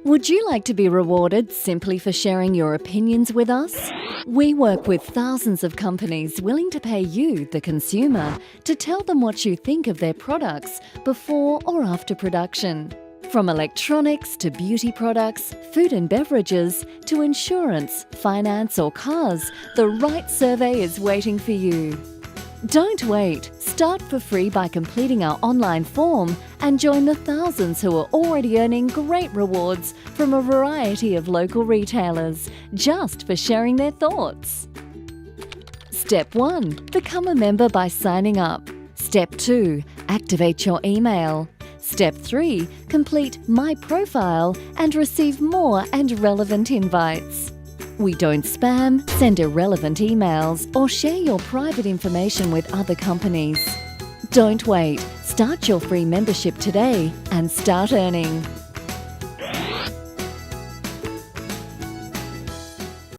Would you like to be rewarded simply for sharing your opinions with us? We work with thousands of companies willing to pay you, the consumer, to tell them what you think of their products before or after production. From electronics to beauty products, food and beverages, to insurance, finance or cars, the right survey is waiting for you. Don't wait. Start for free by completing our online form and join the thousands who are already earning great rewards from a variety of local retailers just for sharing their thoughts. Step 1. Become a member by signing up. Step 2. Activate your email. Step 3. Complete My Profile and receive more and relevant invites. We don't spam, send irrelevant emails, or share your private information with other companies. Don't wait. Start your free membership today and start earning.